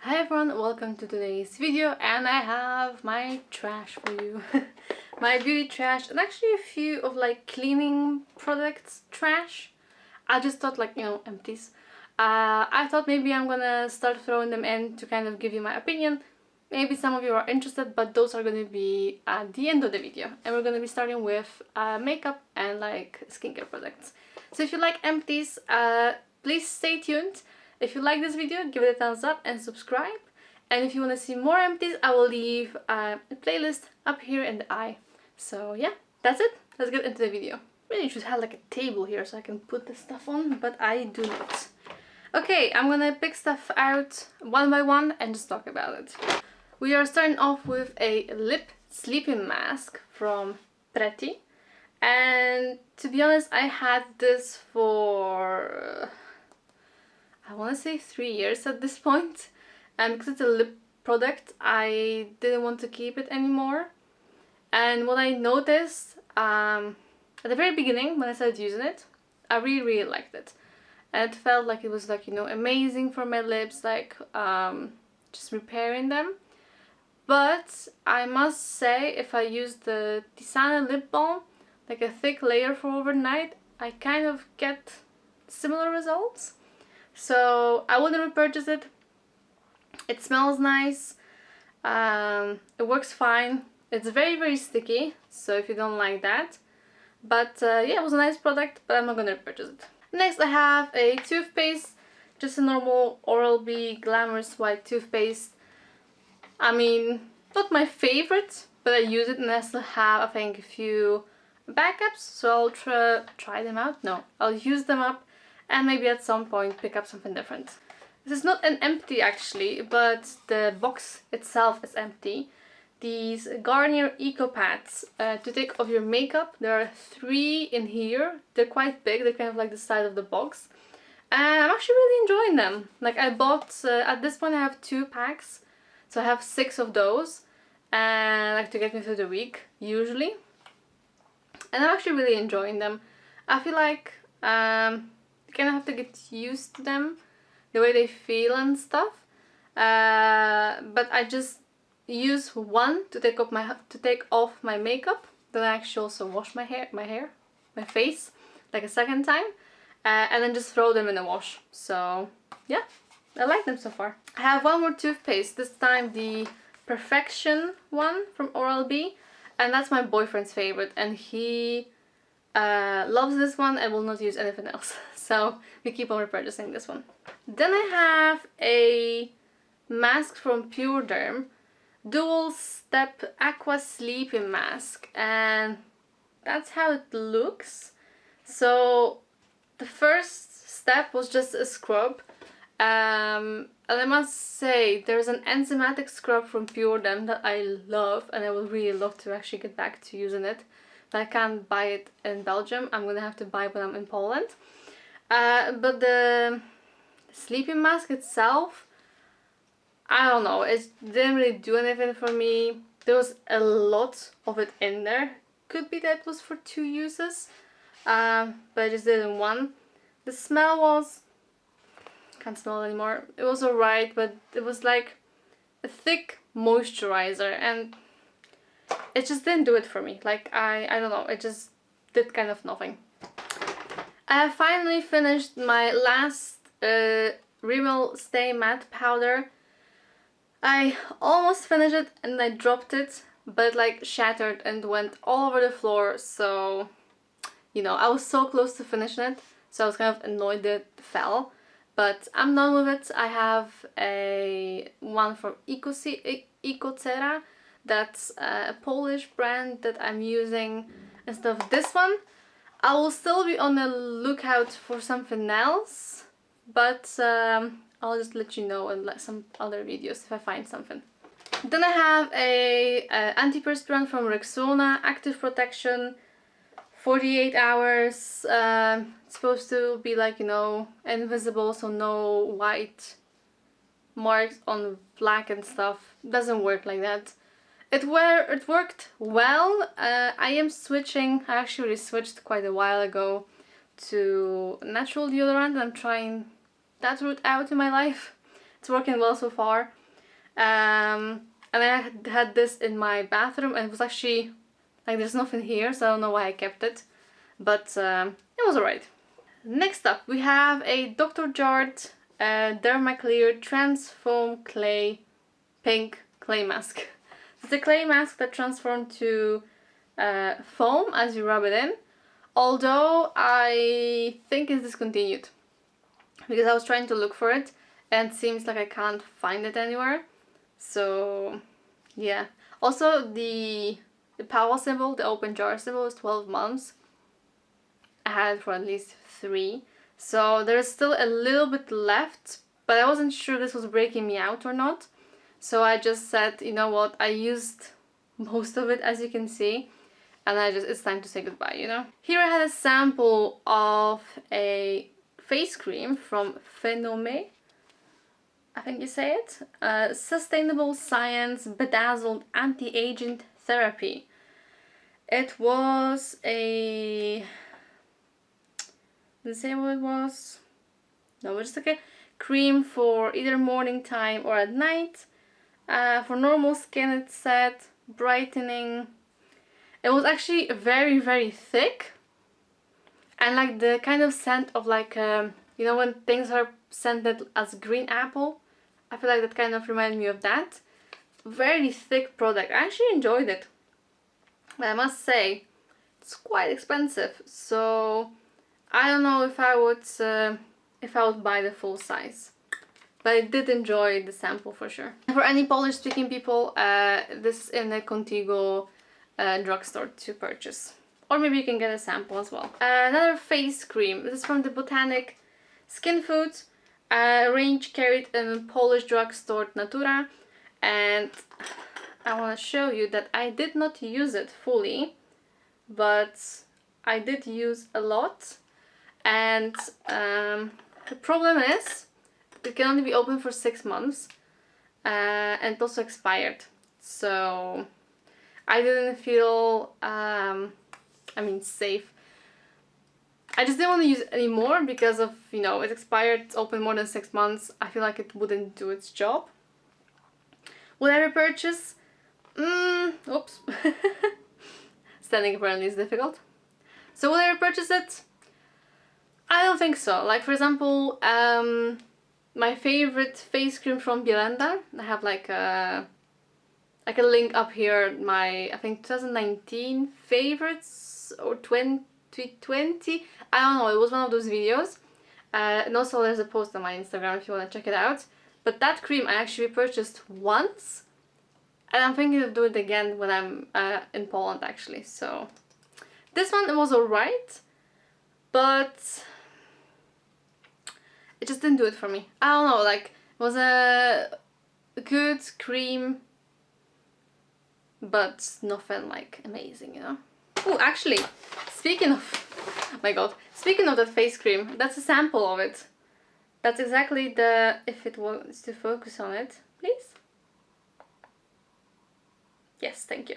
Hi everyone, welcome to today's video, and I have my trash for you. My beauty trash, and actually a few of like cleaning products trash. I just thought empties. I thought maybe I'm gonna start throwing them in to kind of give you my opinion. Maybe some of you are interested, but those are gonna be at the end of the video. And we're gonna be starting with makeup and like skincare products. So if you like empties, please stay tuned. If you like this video, give it a thumbs up and subscribe. And if you want to see more empties, I will leave a playlist up here in the eye. So yeah, that's it. Let's get into the video. Really should have like a table here so I can put this stuff on, but I do not. Okay, I'm gonna pick stuff out one by one and just talk about it. We are starting off with a lip sleeping mask from Pretty. And to be honest, I had this for I want to say 3 years at this point, and because it's a lip product I didn't want to keep it anymore. And what I noticed at the very beginning when I started using it, I really liked it, and it felt like it was like, you know, amazing for my lips, like just repairing them. But I must say, if I use the Tisana lip balm, like a thick layer for overnight, I kind of get similar results. So I wouldn't repurchase it. It smells nice. It works fine. It's very sticky, so if you don't like that. But yeah, it was a nice product, but I'm not gonna repurchase it. Next I have a toothpaste, just a normal Oral-B Glamorous White toothpaste. I mean, not my favorite, but I use it and I still have, I think, a few backups, so I'll try them out. No, I'll use them up and maybe at some point pick up something different. This is not an empty actually, but the box itself is empty. These Garnier Eco Pads to take off your makeup. There are 3 in here. They're quite big, they're kind of like the size of the box. And I'm actually really enjoying them. Like I bought, at this point I have 2 packs. So I have 6 of those. And like to get me through the week, usually. And I'm actually really enjoying them. I feel like you kind of have to get used to them, the way they feel and stuff. But I just use one to take off my makeup. Then I actually also wash my face, like a second time, and then just throw them in the wash. So yeah, I like them so far. I have one more toothpaste, this time the Perfection one from Oral-B, and that's my boyfriend's favorite, and he loves this one and will not use anything else. So we keep on repurchasing this one. Then I have a mask from Pure Derm, dual step Aqua sleeping mask, and that's how it looks. So the first step was just a scrub, and I must say there's an enzymatic scrub from Pure Derm that I love, and I would really love to actually get back to using it. But I can't buy it in Belgium. I'm gonna have to buy it when I'm in Poland. But the sleeping mask itself, I don't know, it didn't really do anything for me. There was a lot of it in there. Could be that it was for 2 uses, but I just did it in one. The smell was, can't smell it anymore. It was alright, but it was like a thick moisturizer, and it just didn't do it for me. Like I don't know, it just did kind of nothing. I have finally finished my last Rimmel Stay Matte powder. I almost finished it and I dropped it, but it like shattered and went all over the floor. So, you know, I was so close to finishing it, so I was kind of annoyed that it fell. But I'm done with it. I have a one from Ecocera. That's a Polish brand that I'm using instead of this one. I will still be on the lookout for something else, but I'll just let you know in some other videos if I find something. Then I have a Antiperspirant from Rexona, Active Protection, 48 hours. It's supposed to be like, you know, invisible, so no white marks on black and stuff. Doesn't work like that. It worked well. I am switching, I actually switched quite a while ago to natural deodorant. I'm trying that route out in my life. It's working well so far. And I had this in my bathroom, and it was actually like there's nothing here, so I don't know why I kept it, but it was alright. Next up, we have a Dr. Jart Dermaclear Trans Foam Clay Pink Clay Mask. It's a clay mask that transforms to foam as you rub it in, although I think it's discontinued because I was trying to look for it and it seems like I can't find it anywhere. So yeah. Also the power symbol, the open jar symbol, is 12 months. I had it for at least 3. So there's still a little bit left, but I wasn't sure this was breaking me out or not. So I just said, you know what, I used most of it, as you can see, and it's time to say goodbye, you know. Here I had a sample of a face cream from Fenumi, I think you say it. Sustainable Science Bedazzled Anti-Aging Therapy. It was a... Did it say what it was? No, it's okay. Cream for either morning time or at night. For normal skin, it said brightening. It was actually very, very thick. And like the kind of scent of like, you know, when things are scented as green apple. I feel like that kind of reminded me of that. Very thick product. I actually enjoyed it. But I must say, it's quite expensive. So I don't know if I would buy the full size. But I did enjoy the sample for sure. For any Polish speaking people, this is in a Contigo drugstore to purchase. Or maybe you can get a sample as well. Another face cream. This is from the Botanic Skin Foods. Range carried in Polish drugstore Natura. And I want to show you that I did not use it fully. But I did use a lot. And the problem is, it can only be open for 6 months, and it also expired. So I didn't feel, safe. I just didn't want to use it anymore because of, you know, it expired, it's open more than 6 months. I feel like it wouldn't do its job. Would I repurchase? Oops. Standing apparently is difficult. So would I repurchase it? I don't think so. Like, for example, my favorite face cream from Bielenda. I have like a link up here. My, I think 2019 favorites or 2020. I don't know. It was one of those videos. And also there's a post on my Instagram if you want to check it out. But that cream I actually purchased once, and I'm thinking of doing it again when I'm in Poland actually. So this one, it was alright, but it just didn't do it for me. I don't know, like, it was a good cream, but nothing like amazing, you know. Oh, actually, speaking of, oh my god, speaking of that face cream, that's a sample of it. That's exactly the, if it wants to focus on it, please. Yes, thank you.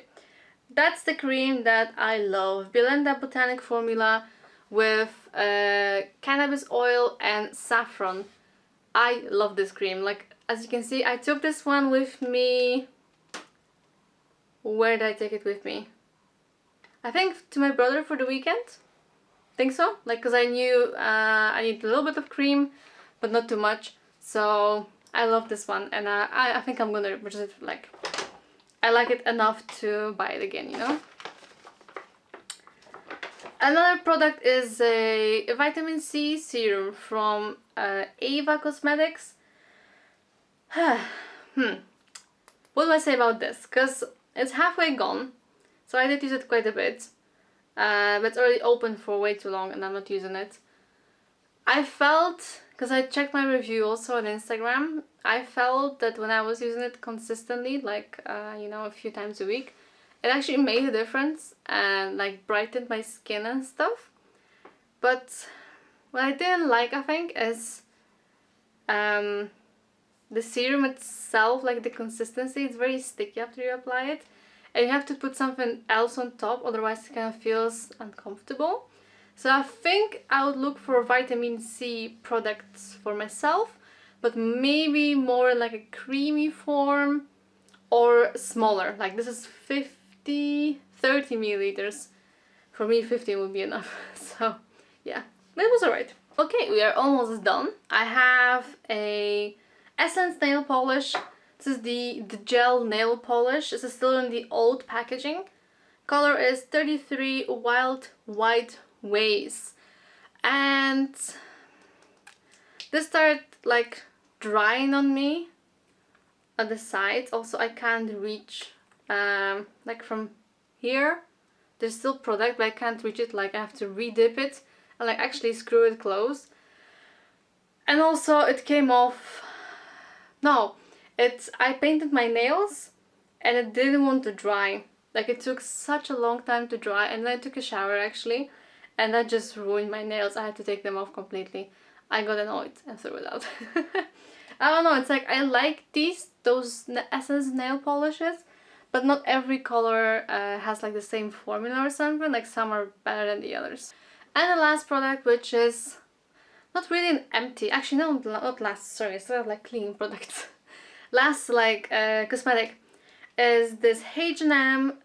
That's the cream that I love. Bielenda Botanic formula with cannabis oil and saffron. I love this cream. Like, as you can see, I took this one with me. Where did I take it with me? I think to my brother for the weekend. Think so? Like, cause I knew I need a little bit of cream, but not too much. So I love this one, and I think I'm gonna purchase it. Like, I like it enough to buy it again, you know. Another product is a vitamin C serum from Ava Cosmetics. What do I say about this? Because it's halfway gone, so I did use it quite a bit. But it's already open for way too long and I'm not using it. I felt, because I checked my review also on Instagram, I felt that when I was using it consistently, like, you know, a few times a week, it actually made a difference and like brightened my skin and stuff. But what I didn't like, I think, is the serum itself, like the consistency. It's very sticky after you apply it, and you have to put something else on top, otherwise it kind of feels uncomfortable. So I think I would look for vitamin C products for myself, but maybe more like a creamy form or smaller. Like this is 30 milliliters. For me 15 would be enough. So yeah, but it was alright. Okay, we are almost done. I have a Essence nail polish. This is the gel nail polish. This is still in the old packaging. Color is 33 Wild White Ways. And this started like drying on me on the sides. Also, I can't reach like from here. There's still product, but I can't reach it. Like I have to re-dip it and like actually screw it closed. And also it came off. No, I painted my nails and it didn't want to dry. Like it took such a long time to dry, and then I took a shower actually, and that just ruined my nails. I had to take them off completely. I got annoyed and threw it out. I don't know, it's like I like those Essence nail polishes, but not every color has like the same formula or something. Like some are better than the others. And the last product, which is not really an empty, actually no, not last, sorry, it's sort of like cleaning products. Last like cosmetic is this H&M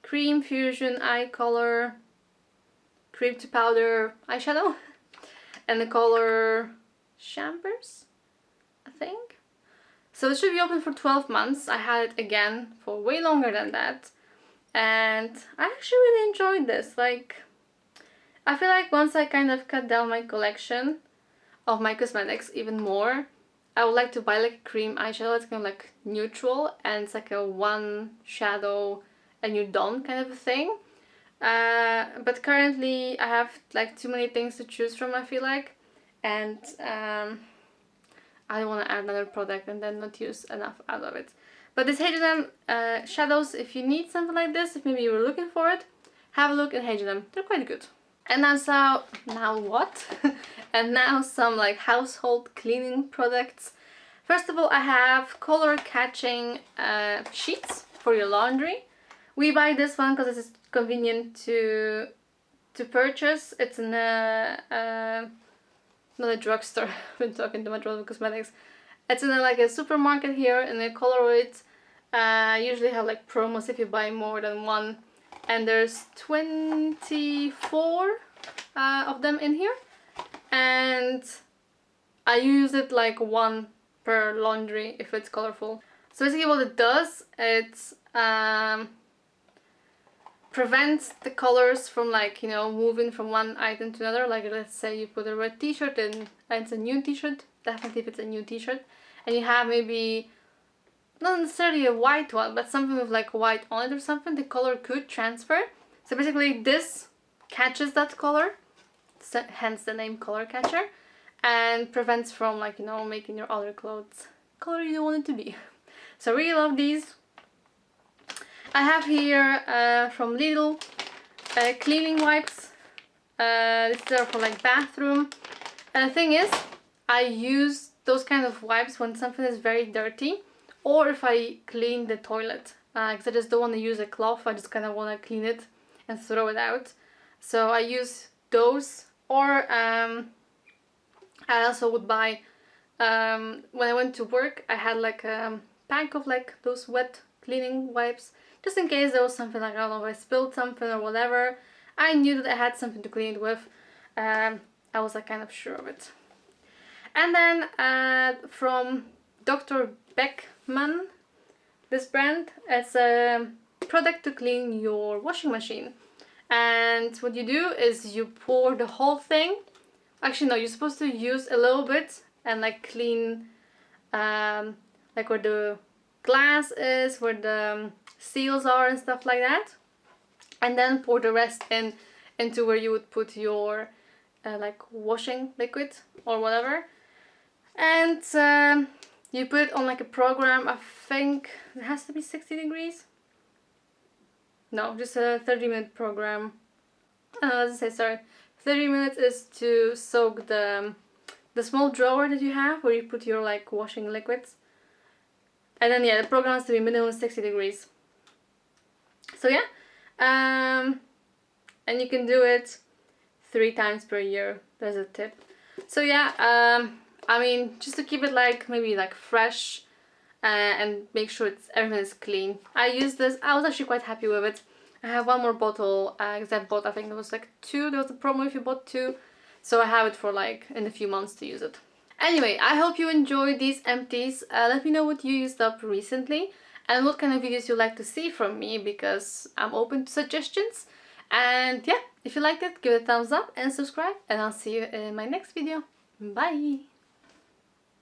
Cream Fusion Eye Color Cream to Powder eyeshadow, and the color Chambers, I think. So it should be open for 12 months. I had it again for way longer than that, and I actually really enjoyed this. Like, I feel like once I kind of cut down my collection of my cosmetics even more, I would like to buy like a cream eyeshadow. It's kind of like neutral and it's like a one shadow and you're done kind of a thing. But currently I have like too many things to choose from, I feel like, and I don't want to add another product and then not use enough out of it. But this H&M shadows, if you need something like this, if maybe you were looking for it, have a look at H&M. They're quite good. And now what? And now some like household cleaning products. First of all, I have color catching sheets for your laundry. We buy this one because it's convenient to purchase. It's in a not a drugstore. I've been talking too much about cosmetics. It's in like a supermarket here, and they color it. Usually have like promos if you buy more than one. And there's 24 of them in here, and I use it like one per laundry if it's colorful. So basically what it does, it prevents the colors from like, you know, moving from one item to another. Like let's say you put a red t-shirt in and it's a new t-shirt, definitely if it's a new t-shirt, and you have maybe not necessarily a white one, but something with like white on it or something, the color could transfer. So basically this catches that color, hence the name color catcher, and prevents from like, you know, making your other clothes color you don't want it to be. So I really love these. I have here from Lidl cleaning wipes. These are for like bathroom. And the thing is, I use those kind of wipes when something is very dirty, or if I clean the toilet, because I just don't want to use a cloth. I just kind of want to clean it and throw it out. So I use those, or I also would buy, when I went to work, I had like a pack of like those wet cleaning wipes, just in case there was something like, I don't know, if I spilled something or whatever, I knew that I had something to clean it with. I was like kind of sure of it. And then from Dr. Beckman, this brand, it's a product to clean your washing machine. And what you do is you pour the whole thing. Actually no, you're supposed to use a little bit and like clean like where the glass is, where the seals are and stuff like that, and then pour the rest into where you would put your like washing liquid or whatever. And you put it on like a program. I think it has to be 60 degrees. No, just a 30-minute program. Let's say, sorry, 30 minutes is to soak the small drawer that you have where you put your like washing liquids. And then yeah, the program has to be minimum 60 degrees. So yeah, and you can do it 3 times per year. There's a tip. So yeah, I mean, just to keep it like maybe like fresh and make sure everything is clean. I used this. I was actually quite happy with it. I have one more bottle because I bought, I think it was like 2. There was a promo if you bought 2. So I have it for like in a few months to use it. Anyway, I hope you enjoyed these empties. Let me know what you used up recently and what kind of videos you like to see from me, because I'm open to suggestions. And yeah, if you liked it, give it a thumbs up and subscribe, and I'll see you in my next video. Bye!